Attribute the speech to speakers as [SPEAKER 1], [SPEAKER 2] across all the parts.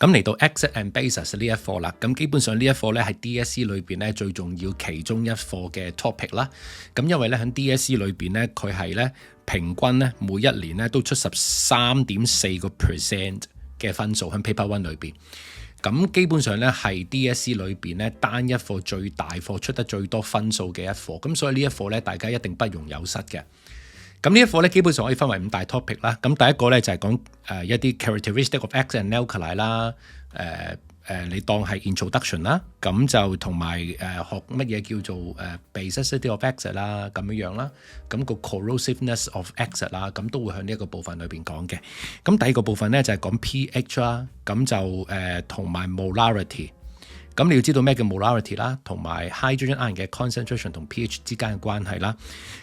[SPEAKER 1] 咁嚟到 Exit and Basis 呢一課啦，咁基本上呢一課咧係 DSE 裏邊咧最重要其中一課嘅 topic 啦。咁因為咧喺 DSE 裏邊咧，佢係咧平均咧每一年咧都出13.4% 嘅分數喺 Paper One 裏邊。咁基本上咧係 DSE 裏邊咧單一課最大課出得最多分數嘅一課。咁所以呢一課咧大家一定不容有失嘅。咁呢一課咧基本上可以分為5大 topic 啦。咁第一個咧就係講一啲 characteristic of Exit and Alkali 啦，你當係 introduction 啦，咁就同埋學乜嘢叫做basicity of Exit 啦，咁樣啦。咁個 corrosiveness of Exit 啦，咁都會喺呢一個部分裏邊講嘅。咁第二個部分咧就係講 pH 啦，咁就同埋 molarity。咁你要知道咩叫 molarity 啦，同埋 hydrogen ion 嘅 concentration 同 pH 之間嘅關係啦。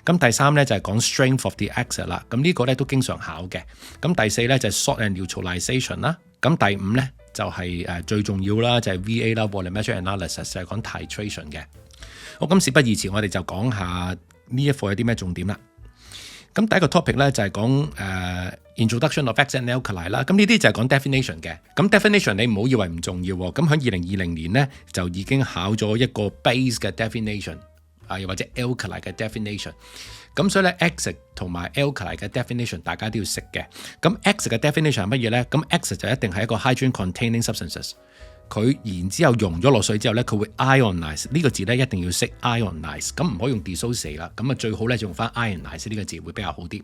[SPEAKER 1] 咁第三咧就係講 strength of the exit 啦。咁呢個咧都經常考嘅。咁第四咧就係 salt and neutralization 啦。咁第五咧就係最重要啦，就係 VA 啦 volumetric analysis 就係講 titration 嘅。好，咁事不宜遲，我哋就講下呢一課有啲咩重點啦。咁第一個 topic 咧就係講introduction of Exit and Alkali 啦。咁呢啲就係講 definition 嘅。咁 definition 你唔好以為唔重要喎。咁喺2020年咧就已經考咗一個 base 嘅 definition 又或者 alkali 嘅 definition。咁所以咧 Exit 同埋 alkali 嘅 definition 大家都要識嘅。咁 Exit 嘅 definition 係乜嘢咧？咁 Exit 就一定係一個 hydrogen containing substances。佢然之後溶咗落水之後咧，佢會 ionize 呢個字咧一定要識 ionize， 咁唔可以用 dissociate 啦，咁啊最好咧就用翻 ionize 呢個字會比較好啲。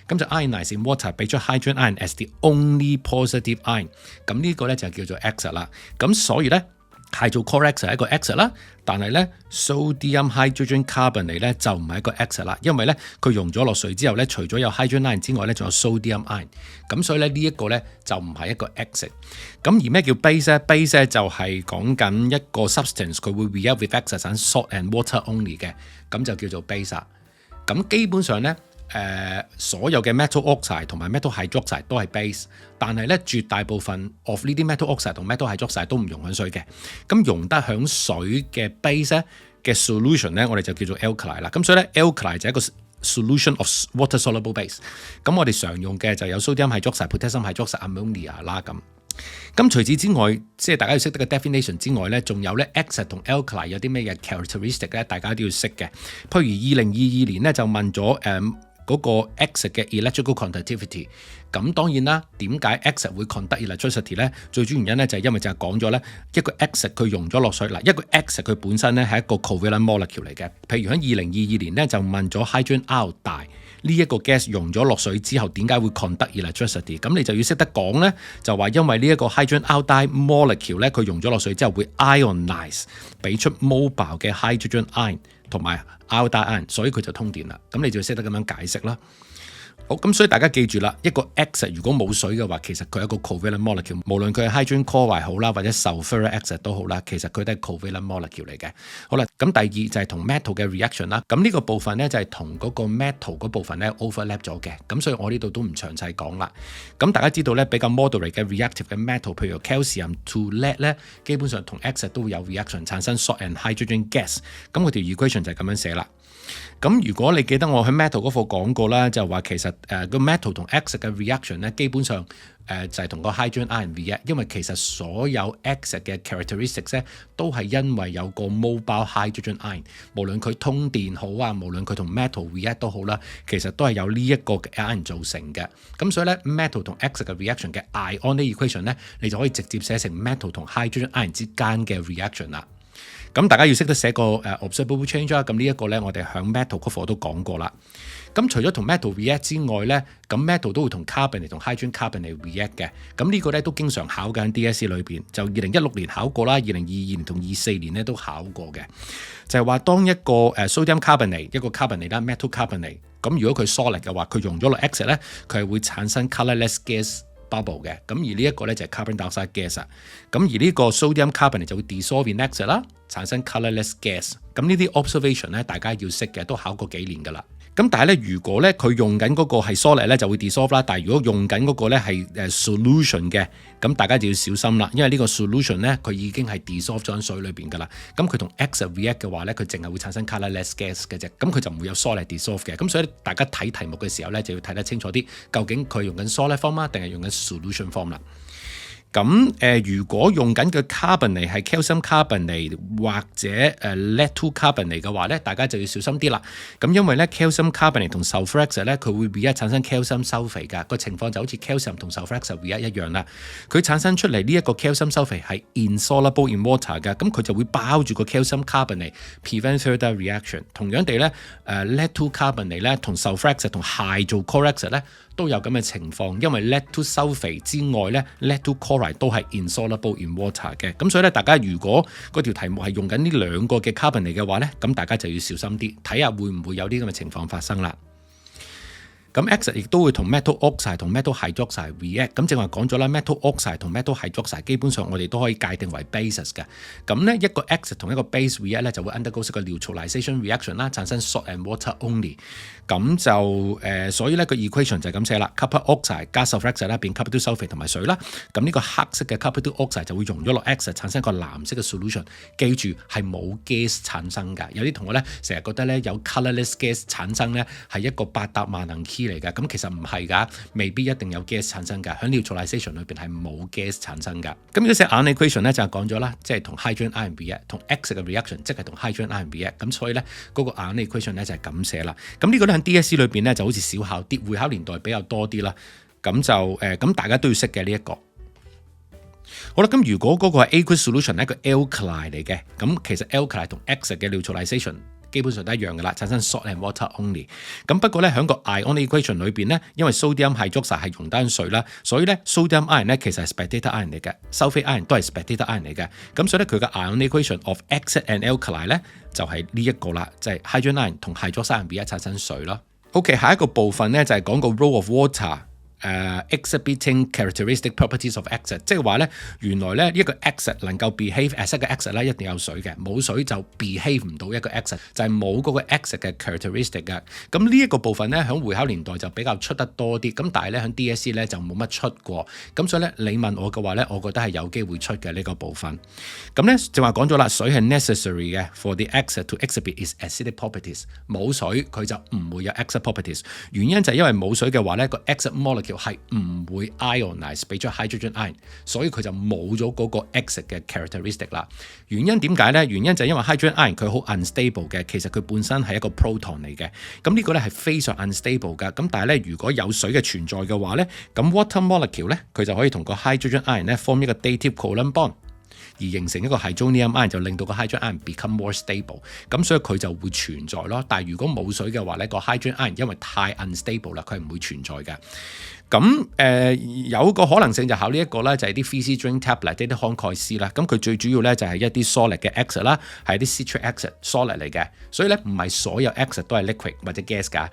[SPEAKER 1] 咁就 ionize in water 俾出 hydrogen ion as the only positive ion， 咁呢個咧就叫做 Exit 啦。咁所以咧hydrochloric 係一個 Exit 啦，但係咧 sodium hydrogen carbonate 咧就唔係一個 Exit 啦，因為咧佢溶咗落水之後咧，除咗有 hydrogen ion 之外咧，仲有 sodium ion， 咁所以咧呢一個咧就唔係一個 Exit。咁而咩叫 base 咧 ？base 咧就係講緊一個 substance 佢會 react with Exit and salt and water only 嘅，咁就叫做 base 啦。咁基本上咧所有嘅 metal oxide 同埋 metal hydroxide 都係 base， 但係咧絕大部分 of 呢啲 metal oxide 同 metal hydroxide 都唔溶喺水嘅。咁溶得響水嘅 base 咧嘅 solution 咧，我哋就叫做 alkali 啦。咁所以咧 alkali 就係一個 solution of water soluble base。咁我哋常用嘅就有 sodium hydroxide、potassium hydroxide、ammonia 啦咁。咁除此之外，即係大家要識得嘅 definition 之外咧，仲有咧 Exit 同 alkali 有啲咩嘅 characteristic 咧，大家都要識嘅。譬如2022年咧就問咗嗰個 Exit 嘅 electrical conductivity， 咁當然啦，點解 Exit 會 conduct electricity 咧？最主要原因咧就係因為就係講咗咧一個 Exit 佢溶咗落水嗱，一個 Exit 佢本身咧係一個 covalent molecule 嚟嘅。譬如喺2022年咧就問咗 hydrogen iodide 呢一個 gas 溶咗落水之後點解會 conduct electricity？ 咁你就要識得講咧，就話因為呢一個 hydrogen iodide molecule 咧佢溶咗落水之後會 ionize 俾出 mobile 嘅 hydrogen ion。同埋 iodide ion， 所以佢就通電啦。咁你就要識得咁樣解釋啦。好，咁所以大家記住啦，一個 Exit 如果冇水嘅話，其實佢係一個 covalent molecule， 無論佢係 hydrogen chloride 好啦，或者 sulfuric Exit 都好啦，其實佢都係 covalent molecule 嚟嘅。好啦，咁第二就係同 metal 嘅 reaction 啦。咁呢個部分咧就係同嗰個 metal 嗰部分咧 overlap 咗嘅。咁所以我呢度都唔詳細講啦。咁大家知道咧比較 moderate 嘅 reactive 嘅 metal， 譬如 calcium to lead 咧，基本上同 Exit 都會有 reaction 產生 salt and hydrogen gas。咁佢條 equation 就係咁樣寫啦。咁如果你記得我喺 metal 嗰課講過啦，就話其實個 metal 同 Exit 嘅 reaction 咧，基本上就係同個 hydrogen ion react， 因為其實所有 Exit 嘅 characteristics 咧都係因為有個 mobile hydrogen ion， 無論佢通電好啊，無論佢同 metal react 都好啦，其實都係有呢一個 ion 造成嘅。咁所以咧 metal 同 Exit 嘅 reaction 嘅 ionic equation 咧，你就可以直接寫成 metal 同 hydrogen ion 之間嘅 reaction 啦。咁大家要識得寫個observable change 啦。咁呢一個咧，我哋喺 metal 嗰課都講過啦。咁除咗同 metal react 之外咧，咁 metal 都會同 carbonate 同 hydrogen carbonate react 嘅。咁呢個咧都經常考緊 DSE 裏邊，就2016年考過啦，2022年同24年咧都考過嘅。就係話當一個sodium carbonate 一個 carbonate 啦 metal carbonate， 咁如果佢 solid 嘅話，佢溶咗落 Exit 咧，佢係會產生 colourless gas bubble 嘅。咁而呢一個咧就係 carbon dioxide gas 啊。咁而呢個 sodium carbonate 就會 dissolve in Exit 啦，產生 colourless gas。咁呢啲 observation 咧，大家要識嘅，都考過幾年噶啦。咁但係咧，如果咧佢用緊嗰個係 solid 咧，就會 dissolve 啦。但係如果用緊嗰個咧係solution 嘅，咁大家就要小心啦。因為呢個 solution 咧，佢已經係 dissolve 咗喺水裏邊噶啦。咁佢同 Exit react 嘅話咧，佢淨係會產生 colourless gas 嘅啫。咁佢就唔會有 solid dissolve 嘅。咁所以大家睇題目嘅時候咧，就要睇得清楚啲，究竟佢用緊 solid form 啊，定係用緊 solution form 啦。如果用緊嘅 carbonate 係 calcium carbonate 或者lead 2 carbonate 嘅話咧，大家就要小心啲啦。咁因為咧 calcium carbonate 同 sulfur 咧，佢會 react 產生 calcium sulfate 㗎，個情況就好似 calcium 同 sulfur react 一樣啦。佢產生出嚟呢一個 calcium sulfate 係 insoluble in water 㗎，咁佢就會包住個 calcium carbonate，prevent further reaction。同樣地咧，lead 2 carbonate 咧同 sulfur 同氦做 chloride 咧都有咁嘅情況，因為 lead 2 sulfate 之外咧 lead 2 chloride 都係 insoluble in water 嘅。咁所以咧，大家如果嗰條題目係用緊呢兩個嘅 carbonate 嘅話咧，咁大家就要小心啲，睇下會唔會有啲咁嘅情況發生啦。咁 X 亦都會同 metal oxide 同 metal hydroxide react。咁正話講咗啦 ，metal oxide 同 metal hydroxide 基本上我哋都可以界定為 bases 嘅。咁咧一個 X 同一個 base react 咧就會 undergo 一個 neutralization reaction 啦，產生 salt and water only。咁就所以咧個 equation 就係咁寫啦 ，copper oxide 加 sulfur 啦變 copper 2 sulfate 同埋水啦。咁呢個黑色嘅 copper 2 oxide 就會溶咗落 X， 產生一個藍色嘅 solution。記住係冇 gas 產生㗎。有啲同學咧成日覺得咧有 colourless gas 產生咧係一個八達萬能 key嚟㗎，咁其實唔係㗎，未必一定有 gas 產生㗎。喺 neutralization 裏邊係冇 gas 產生㗎。咁呢個寫 ion equation 咧就係講咗啦，即係同 hydrogen ion react 同 X 嘅 reaction， 即係同 hydrogen ion react。咁所以咧嗰個 ion equation 咧就係咁寫啦。咁呢個咧喺 DSE 裏邊咧就好似小考啲，會考年代比較多啲啦。咁就咁大家都要識嘅呢一個。好啦，咁如果嗰個係 aqueous solution 係一個 alkali 嚟嘅，咁其實 alkali 同 X 嘅 neutralization基本上都一樣嘅啦，產生 salt and water only。咁不過咧喺個 ion equation 裏邊咧，因為 sodium hydroxide 係溶單水啦，所以咧 sodium ion 咧其實係 spectator ion 嚟嘅 ，sulfate ion 都係 spectator ion 嚟嘅。咁所以咧佢嘅 ion equation of X and alkali 咧就係呢一個啦，就係 hydrogen ion 同 hydroxide ion 產生水咯。OK， 下一個部分咧就係講個 role of water。exhibiting characteristic properties of X， 即係話咧，原來咧一個 X 能夠 behave as 一個 X 咧，一定有水嘅，冇水就 behave 唔到一個 X， 就係冇嗰個 X 嘅 characteristic 嘅。咁呢一個部分咧，喺會考年代就比較出得多啲，咁但係咧喺 DSE 咧就冇乜出過。咁所以咧，你問我嘅話咧，我覺得係有機會出嘅呢個部分。咁咧就話講咗啦，水係 necessary 嘅 for the X to exhibit its acidic properties。冇水佢就唔會有 acidic properties。原因就係因為冇水嘅話咧，個 acidic molecule係唔會 ionize 俾咗 hydrogen ion， 所以佢就冇咗嗰個 X 嘅 characteristic 啦。原因點解咧？原因就係因為 hydrogen ion 佢好 unstable 嘅，其實佢本身係一個 proton 嚟嘅。咁呢個咧係非常 unstable 㗎。咁但係咧，如果有水嘅存在嘅話咧，咁 water molecule 咧佢就可以同個 hydrogen ion 咧 form 一個 dative covalent bond，而形成一個 hydronium ion， 就令到個 hydrogen ion become more stable。咁所以佢就會存在咯。但係如果冇水嘅話咧，個 hydrogen ion 因為太 unstable 啦，佢係唔會存在㗎。咁有個可能性就考呢一個啦，就係啲 Fizzy drink tablet 啲慷慨詩啦。咁佢最主要咧就係一啲 solid 嘅 X 啦，係啲 citric acid solid 嚟嘅。所以咧唔係所有 X 都係 liquid 或者 gas 㗎。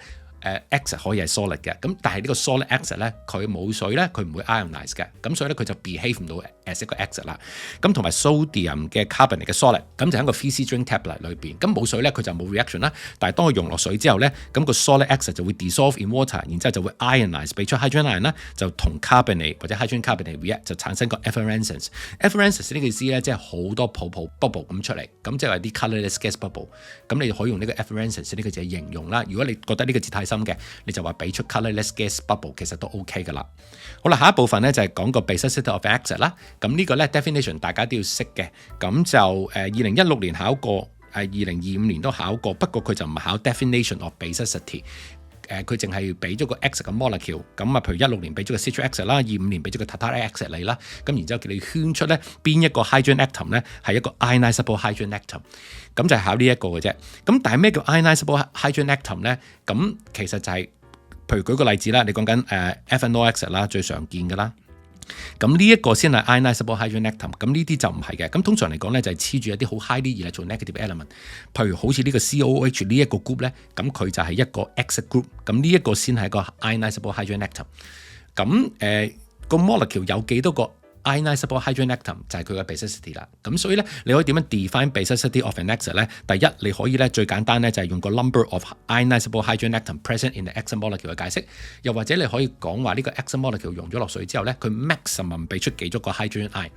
[SPEAKER 1] X 可以係 solid 嘅，咁但係呢個 solid X 咧，佢冇水咧，佢唔會 ionize 嘅，咁所以咧佢就 behave 唔到 as 一個 X 啦。咁同埋 sodium 嘅 carbonate 嘅 solid，咁就喺個 Fizzy drink tablet 裏邊，咁冇水咧佢就冇 reaction 啦。但係當佢溶落水之後咧，咁個 solid X 就會 dissolve in water， 然之後就會 ionize， 俾出 hydrogen ion 啦，就同 carbonate 或者 hydrogen carbonate react， 就產生個 efflorescence。efflorescence 呢個意思咧，即係好多泡泡 bubble 咁出嚟，咁即係啲 colourless gas bubble。咁你可以用呢個 efflorescence 呢個字嚟形容啦。如果你覺得呢個字太深嘅，你就話俾出 colourless gas bubble， 其實都 OK 噶啦。好啦，下一部分咧就係講個 basicity of X 啦。咁呢個咧 definition 大家都要識嘅。咁就2016年考過，2025年都考過，不過佢就唔考 definition of basicity。佢淨係俾咗個 X 嘅 molecule。咁啊，譬如16年俾咗個 citric X 啦，25年俾咗個 tartaric X 你啦。咁然之後叫你圈出咧邊一個 hydrogen atom 咧係一個 ionizable hydrogen atom。咁就係考呢一個嘅啫。咁但係咩叫 ionizable hydrogen atom 咧？咁其實就係，譬如舉個例子啦，你講緊ethanol X 啦，最常見嘅啦。咁呢一個先係 ionizable hydrogen atom， 咁呢啲就唔係嘅。咁通常嚟講咧就係黐住一啲好 highly electronegative element， 譬如好似呢個 COOH 呢一個 group 咧，咁佢就係一個 X group， 咁呢一個先係一個 ionizable hydrogen atom。咁個 molecule 有幾多個 ionizable hydrogen atom 就係佢嘅 basicity 啦。咁所以咧，你可以點樣 define basicity of an X 咧？第一，你可以咧最簡單咧就係用個 number of ionizable hydrogen atom present in the X molecule 去解釋。又或者你可以講話呢個 X molecule 溶咗落水之後咧，佢 maximum 俾出幾多個 hydrogen ion。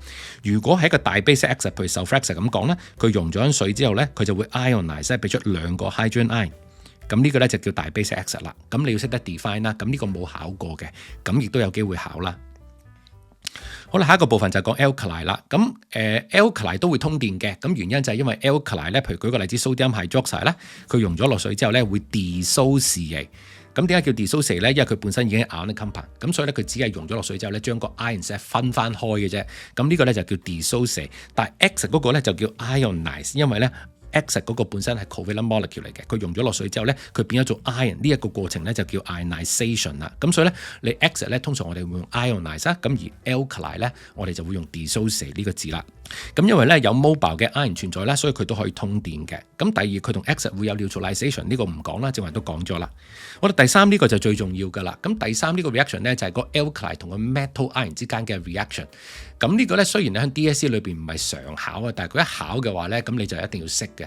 [SPEAKER 1] 如果係一個大 base X， 譬如 sulfur X 咁講咧，佢溶咗水之後咧，佢就會 ionize 俾出2個 hydrogen ion。咁呢個咧就叫大 base X 啦。咁你要識得 define 啦。咁呢個冇考過嘅，咁亦都有機會考啦。好啦，下一個部分就係講 alkali 啦。咁alkali 都會通電嘅，咁原因就係因為 alkali 咧，譬如舉個例子 sodium hydroxide 咧，佢溶咗落水之後咧會 dissociate。咁點解叫 dissociate 咧？因為佢本身已經係 ionic compound，咁所以咧佢只係溶咗落水之後咧，將個 ions 分翻開嘅啫。咁呢個咧就叫 dissociate，但係 exit 嗰個咧就叫 ionize，因為咧。exit 嗰個本身係 covalent molecule 嚟嘅，佢溶咗落水之後咧，佢變咗做 ion， 呢一個過程咧就叫 ionization 啦。咁所以咧，你 exit 咧通常我哋會用 ionize 啦，咁而 alkali 咧我哋就會用 dissociate 呢個字啦。咁因為咧有 mobile 嘅 ion 存在啦，所以佢都可以通電嘅。咁第二佢同 exit 會有 neutralization， 呢個唔講啦，正話都講咗啦。我哋第三呢個就最重要㗎啦。咁第三呢個 reaction 咧就係個 alkali 同個 metal ion 之間嘅 reaction。咁呢個咧雖然喺 DSE 裏邊唔係常考啊，但係佢一考嘅話咧，咁你就一定要識嘅。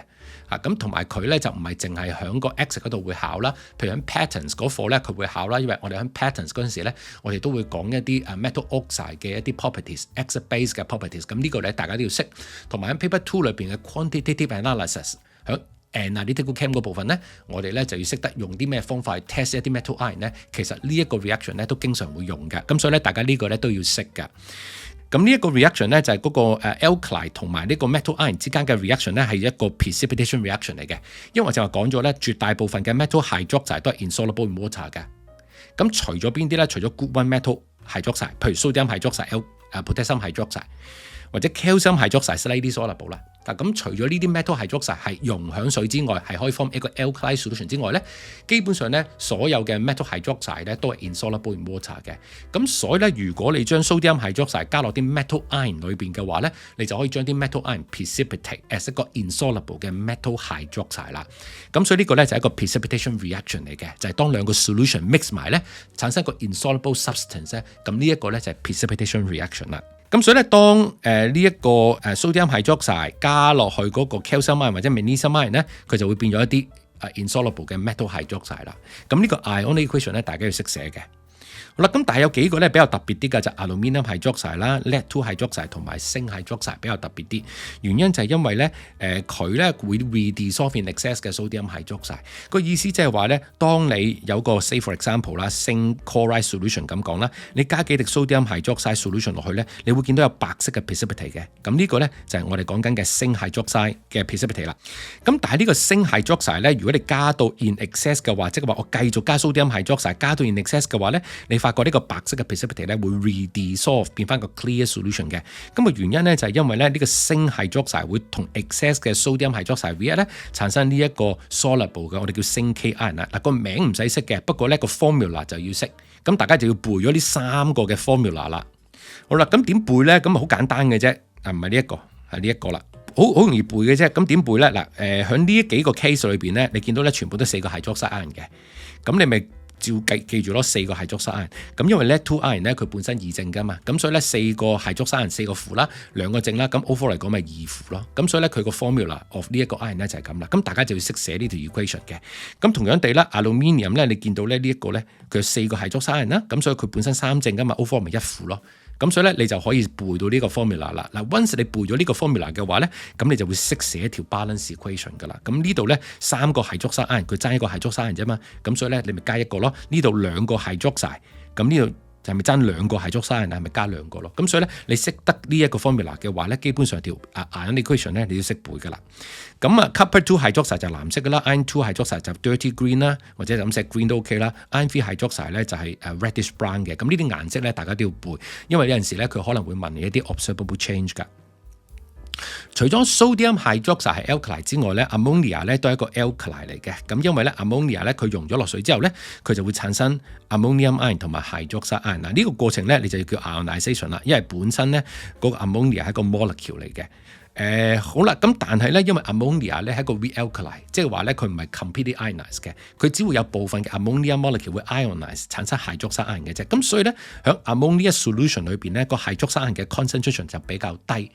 [SPEAKER 1] 咁同埋佢咧就唔係淨係喺個 exit 嗰度會考啦，譬如喺 patterns 嗰課咧佢會考啦，因為我哋喺 patterns 嗰陣時咧，我哋都會講一啲metal oxide 嘅一啲 properties、exit base 嘅 properties。咁呢個咧大家都要識，同埋喺 paper 2裏邊嘅 quantitative analysis 喺 analytical chem 嗰部分咧，我哋咧就要識得用啲咩方法去 test 一啲 metal ion 咧。其實呢一個 reaction 咧都經常會用嘅，咁所以咧大家呢個咧都要識㗎。咁呢一個 reaction 咧就係嗰個alkali 同埋呢個 metal ion 之間嘅 reaction 咧係一個 precipitation reaction 嚟嘅，因為我就話講咗咧，絕大部分嘅 metal hydroxide 都係 insoluble in water 嘅。咁除咗邊啲咧？除咗 group 1 metal hydroxide，譬如 sodium hydroxide、potassium hydroxide 或者 calcium hydroxide slightly soluble 啦。咁除咗呢啲 metal hydroxide 係溶響水之外，係可以 form 一個 alkali solution 之外咧，基本上咧所有嘅 metal hydroxide 咧都係 insoluble in water 嘅。咁所以咧，如果你將 sodium hydroxide 加落啲 metal ion 裏邊嘅話咧，你就可以將啲 metal ion precipitate as 一個 insoluble 嘅 metal hydroxide 啦。咁所以呢個咧就係一個 precipitation reaction 嚟嘅，就係當兩個 solution mix 埋咧，產生一個 insoluble substance 咧，咁呢一個咧就係 precipitation reaction 啦。咁所以咧，當呢一個sodium hydroxide 加落去嗰個 calcium ion 或者 magnesium ion 咧，佢就會變咗一啲insoluble 嘅 metal hydroxide 啦。咁呢個 ionic equation 咧，大家要識寫嘅。好啦，咁但係有幾個咧比較特別啲嘅就 aluminium hydroxide 啦、lead-2 hydroxide 同埋鋅 hydroxide 比較特別啲。原因就係因為咧佢咧會 redissolve in excess 嘅 sodium hydroxide。個意思即係話咧，當你有個 say for example 啦，鋅 chloride solution 咁講啦，你加幾滴 sodium hydroxide solution 落去咧，你會見到有白色嘅 precipitate 嘅。咁呢個咧就係我哋講緊嘅鋅 hydroxide 嘅 precipitate 啦。咁但係呢個鋅 hydroxide 咧，如果你加到 in excess 嘅話，即係話我繼續加 sodium hydroxide 加到 in excess 嘅話咧，你發覺呢個白色嘅 precipitate 咧會 redissolve 變翻個 clear solution 嘅。咁個原因咧就係因為咧呢個鋅 hydroxide 會同 excess 嘅 sodium hydroxide react 咧產生呢一個 soluble 嘅我哋叫鋅 K ion 啦。嗱個名唔使識嘅，不過咧個 formula 就要識。咁大家就要背咗呢三個嘅 formula 啦。好啦，咁點背咧？咁好簡單嘅啫。唔係呢一個，係呢一個啦。好容易背嘅啫。咁點背咧？嗱喺呢幾個 case 裏邊咧，你見到咧全部都4個 hydroxide ion 嘅。咁你咪照記住咯，4個hydroxide ion。咁因為 lead-2 ion 咧，佢本身2正噶嘛，咁所以咧4個hydroxide ion 4個負啦，2個正啦，咁 overall 嚟講咪2負咯。咁所以咧佢個 formula of 呢一個 ion 咧就係咁啦。咁大家就要識寫呢條 equation 嘅。咁同樣地啦 ，aluminium 咧，你見到咧呢一個咧，佢有4個hydroxide ion啦，咁所以佢本身3正噶嘛 ，overall 咪1負咯。咁所以咧，你就可以背到呢個 formula 啦。嗱 ，once 你背咗呢個 formula 嘅話咧，咁你就會識寫一條 balance equation 噶啦。咁呢度咧3個hydroxide ion，佢爭一個hydroxide ion啫嘛。咁所以咧，你咪加1個咯。呢度2個hydroxide，咁呢度就係咪爭2個hydroxide ion，係咪加2個咯？咁所以咧，你識得呢一個 formula 嘅話咧，基本上條ionic equation 咧，你都識背噶啦。咁copper-2 hydroxide 就藍色噶啦 ，iron-2 hydroxide 就 dirty green 啦，或者咁寫 green 都 OK 啦。iron-3 hydroxide 咧就係reddish brown 嘅。咁呢啲顏色咧，大家都要背，因為有陣時咧佢可能會問你一啲 observable change 噶。除咗 sodium hydroxide 係 alkali 之外咧 ，ammonia 咧都係一個 alkali 嚟嘅。咁因為咧 ammonia 咧佢溶咗落水之後咧，佢就會產生 ammonium ion 同埋 hydroxide ion。嗱呢個過程咧，你就要叫 ionization 啦，因為本身咧嗰個 ammonia 係一個 molecule 嚟嘅。好啦，咁但係咧，因為 ammonia 咧係一個 realkali，即係話咧佢唔係 completely ionized 嘅，佢只會有部分嘅 ammonia molecule 會 ionize 產生 hydroxide ion 嘅啫。咁所以咧喺 ammonia solution 裏邊咧個 hydroxide ion 嘅 concentration 就比較低。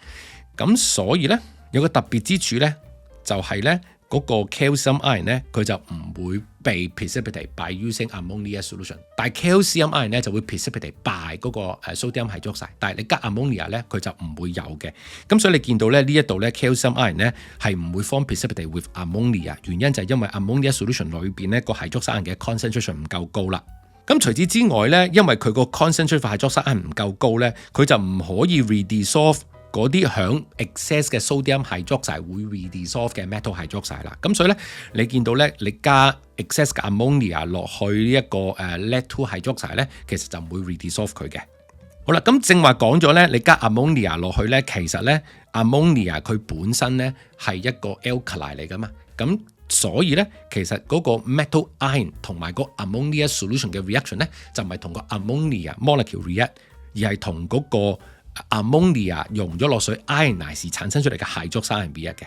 [SPEAKER 1] 咁所以咧有個特別之處咧，就係咧嗰個 calcium ion 咧，佢就唔會被 precipitate by using ammonia solution， 但係 calcium ion 咧就會 precipitate by 嗰個sodium hydroxide， 但係你加 ammonia 咧佢就唔會有嘅。咁所以你見到咧呢一度咧 calcium ion 咧係唔會 form precipitate with ammonia， 原因就係因為 ammonia solution 裏邊咧個 hydroxide ion 嘅 concentration 唔夠高啦。咁除此之外咧，因為佢個 concentrate hydroxide ion 唔夠高咧，佢就唔可以 redissolve 嗰啲響 excess 嘅 sodium hydroxide 會 redissolve 嘅 metal hydroxide 啦。咁所以咧，你見到咧，你加 excess 嘅 ammonia 落去呢一個lead 2 hydroxide 咧，其實就唔會 redissolve 佢嘅。好啦，咁正話講咗咧，你加 ammonia 落去咧，其實咧 ammonia 佢本身咧係一個 alkali 嚟噶嘛，咁所以咧其實嗰個 metal ion 同埋個 ammonia solution 嘅 reaction 咧就唔係同個 ammonia molecule react， 而係同嗰個 ammonia 溶咗落水 ionize 產生出嚟嘅 hydroxide ion react 嘅。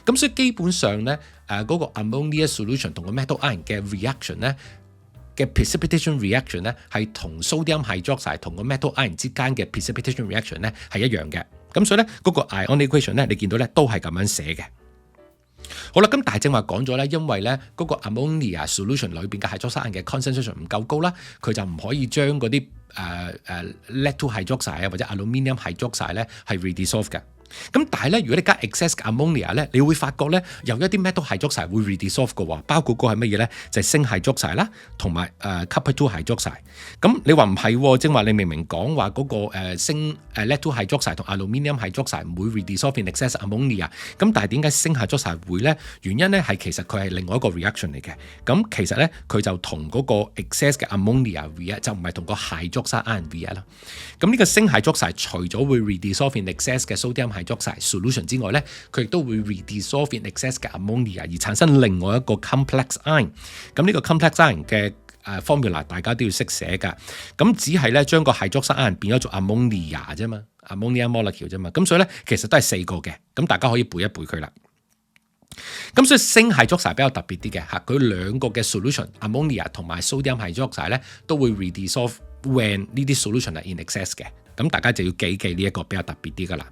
[SPEAKER 1] 咁所以基本上咧嗰個 ammonia solution 同個 metal ion 嘅 reaction 咧嘅 precipitation reaction 咧係同 sodium hydroxide 同個 metal ion 之間嘅 precipitation reaction 咧係一樣嘅。咁所以咧嗰個 ionic equation 咧你見到咧都係咁樣寫嘅。好啦，咁但係正話講咗咧，因為咧嗰個 ammonia solution 裏邊嘅 hydroxide ion 嘅 concentration 唔夠高啦，佢就唔可以將嗰啲lead 2 hydroxide 啊或者 aluminium hydroxide 咧係 redissolve 嘅。咁但係咧，如果你加 excess ammonia 咧，你會發覺咧有一啲 metal hydroxide 會 redissolve 嘅喎，包括嗰係乜嘢咧？就係鋅 hydroxide 啦，同埋copper 2 hydroxide。咁你話唔係喎，正話你明明講話嗰個鋅lead 2 hydroxide 同 aluminium hydroxide 唔會 redissolve in excess ammonia。咁但係點解鋅 hydroxide 會咧？原因咧係其實佢係另外一個 reaction 嚟嘅。咁其實咧佢就同嗰個 excess 嘅 ammonia react， 就唔係同個 hydroxide ion react 啦。咁呢個鋅 hydroxide 除咗會 redissolve in excess 嘅 sodium hydroxide solution 之外咧，佢亦都會 redissolve in excess 嘅 ammonia 而產生另外一個 complex ion。咁呢個 complex ion 嘅formula 大家都要識寫㗎。咁只係咧將個 hydroxide ion 變咗做 ammonia 啫嘛 ，ammonia molecule 啫嘛。咁所以咧其實都係4個嘅。咁大家可以背一背佢啦。咁所以鋅 hydroxide 比較特別啲嘅嚇，佢兩個嘅 solution ammonia 同埋 sodium hydroxide 咧都會 redissolve when 呢啲 solution 係 in excess 嘅。咁大家就要記呢一個比較特別啲噶啦。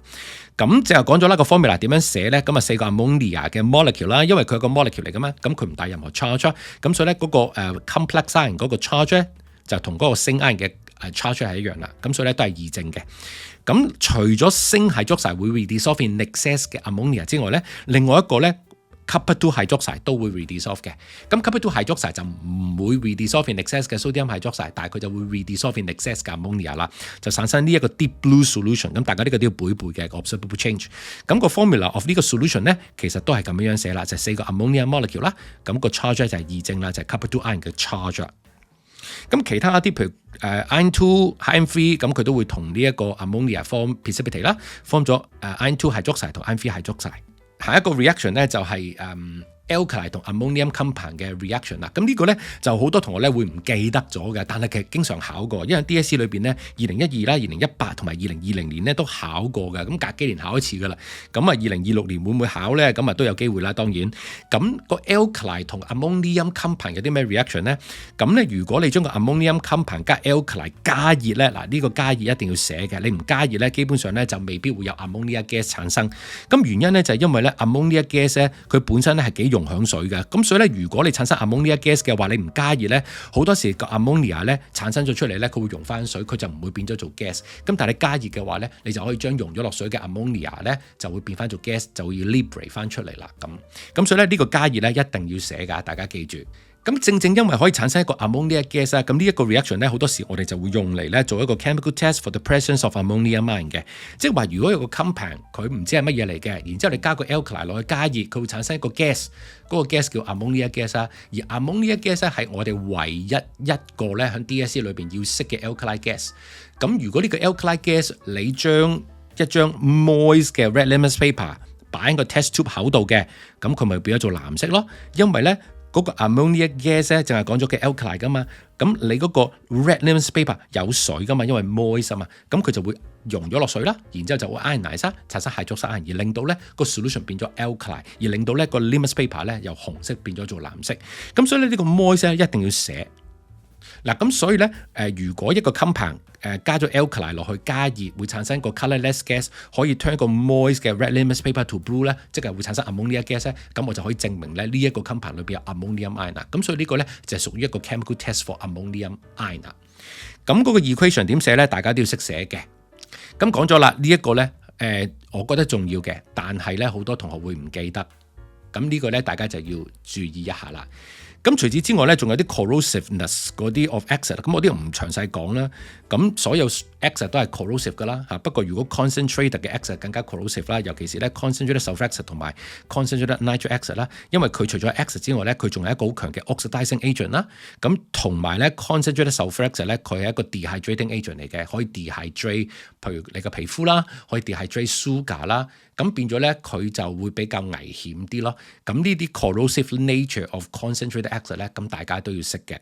[SPEAKER 1] 咁就講咗啦，個 formula 點樣寫咧？咁啊4個 ammonia 嘅 molecule 啦，因為佢係個 molecule 嚟噶嘛，咁佢唔帶任何 charge， 咁所以咧嗰個complex ion 嗰個 charge 咧就同嗰個鋅 ion 嘅charge 係一樣啦。咁所以咧都係二正嘅。咁除咗鋅 hydroxide 會 redissolve in excess 嘅 ammonia 之外咧，另外一個咧copper 2 hydroxide 都會 redissolve 嘅。咁 copper 2 hydroxide 就唔會 redissolve in excess 嘅 sodium hydroxide， 但係佢就會 redissolve in excess 嘅 ammonia 啦，就產生呢一個 deep blue solution。咁大家呢個都要背背嘅 observable change。咁個 formula of 呢個 solution 咧，其實都係咁樣寫啦，就係4個 ammonia molecule 啦。咁個 charge 就係二正啦，就係 copper 2 ion 嘅 charge。咁其他一啲譬如iron 2 iron 3，咁佢都會同呢一個 ammonia form precipitate 啦，form 咗iron 2 hydroxide 同 iron 3 hydroxide。下一個 reaction 咧就係alkali 同 ammonium compound 嘅 reaction 啦。咁呢個咧就好多同學咧會唔記得咗嘅，但係其實經常考過，因為 DSE 裏邊咧2012啦、2018同埋2020年咧都考過嘅，咁隔幾年考一次噶啦。咁啊2026年會唔會考咧？咁啊都有機會啦，當然。咁個 alkali 同 ammonium compound 有啲咩 reaction 咧？咁咧如果你將個 ammonium compound 加 alkali 加熱咧，嗱呢個加熱一定要寫嘅，你唔加熱咧，基本上咧就未必會有 ammonia gas 產生。咁原因咧就係因為咧 ammonia gas 咧佢本身咧係幾溶響水嘅，咁所以咧，如果你產生 ammonia gas 嘅話，你唔加熱咧，好多時個 ammonia 咧產生咗出嚟咧，佢會溶翻水，佢就唔會變咗做 gas。咁但係你加熱嘅話咧，你就可以將溶咗落水嘅 ammonia 咧就會變翻做 gas，就會要 liberate 翻出嚟啦。咁所以咧呢個加熱咧一定要寫㗎，大家記住。咁正因為可以產生一個 ammonia gas 啦，咁呢一個 reaction 咧好多時我哋就會用嚟咧做一個 chemical test for the presence of ammonium ion 嘅，即係話如果有個 compound 佢唔知係乜嘢嚟嘅，然之後你加個 alkali 落去加熱，佢會產生一個 gas，嗰個 gas 叫 ammonia gas 啦，而 ammonia gas 咧係我哋唯一一個咧喺 DSE 裏邊要識嘅 alkali gas。咁如果呢個 alkali gas 你將一張 moist 嘅 red litmus paper 擺喺個 test tube 口度嘅，咁佢咪變咗做藍色咯，因為咧嗰個 ammonia gas 咧，淨係講咗嘅 alkali 噶嘛，咁你嗰個 red litmus paper 有水噶嘛，因為 moist 啊嘛，咁佢就會溶咗落水啦，然之後就會 ionize 產生 hydroxide ion，而令到咧個 solution 變咗 alkali， 而令到咧個 litmus paper 咧由紅色變咗做藍色，咁所以咧呢個 moist 咧一定要寫。嗱，咁所以咧如果一個 compound加咗 alkali 落去加熱，會產生一個 colourless gas， 可以 turn 一個 moist 嘅 red litmus paper to blue 咧，即係會產生 ammonia gas 咧，咁我就可以證明咧呢一個 compound 裏邊有 ammonium ion 啦。咁所以呢個咧就係屬於一個 chemical test for ammonium ion 啦。咁嗰個 equation 點寫咧？大家都要識寫嘅。咁講咗啦，呢一個咧我覺得重要嘅，但係咧好多同學會唔記得。咁呢個咧大家就要注意一下啦。咁除此之外咧，仲有啲 corrosiveness 嗰啲 of exit， 咁我啲唔詳細講啦。咁所有 exit 都係 corrosive 噶啦嚇。不過如果 concentrated 嘅 exit 更加 corrosive 啦，尤其是咧 concentrated sulfur exit 同埋 concentrated nitric exit 啦，因為佢除咗 exit 之外咧，佢仲係一個好強嘅 oxidizing agent 啦。咁同埋咧 concentrated sulfur exit 咧，佢係一個 dehydrating agent 嚟嘅，可以 dehydrate 譬如你個皮膚啦，可以 dehydrate sugar 啦。咁變咗咧，佢就會比較危險啲咯。咁呢啲 corrosive nature of concentrated exit 咧，咁大家都要識嘅。